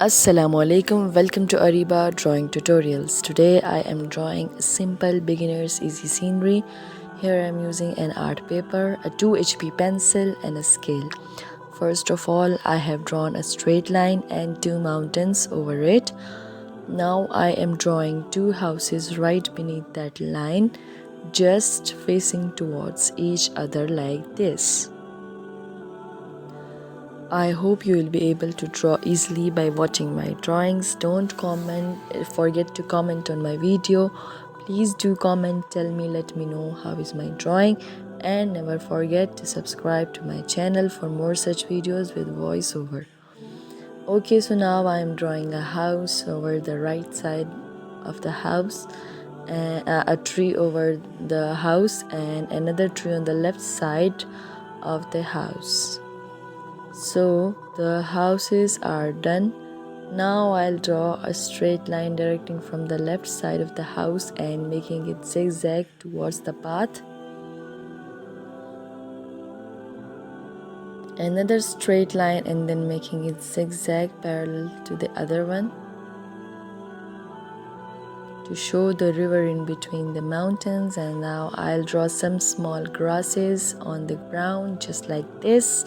Assalamu alaikum, welcome to Areeba drawing tutorials. Today I am drawing a simple beginner's easy scenery. Here I am using an art paper, a 2 HP pencil and a scale. First of all, I have drawn a straight line and two mountains over it. Now I am drawing two houses right beneath that line, just facing towards each other like this. I hope you will be able to draw easily by watching my drawings. Don't forget to comment on my video. Please do comment, tell me, let me know how is my drawing, and never forget to subscribe to my channel for more such videos with voiceover. Okay, so now I am drawing a house over the right side of the house, and a tree over the house, and another tree on the left side of the house. So the houses are done. Now I'll draw a straight line directing from the left side of the house and making it zigzag towards the path. Another straight line and then making it zigzag parallel to the other one to show the river in between the mountains. And now I'll draw some small grasses on the ground just like this,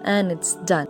and it's done.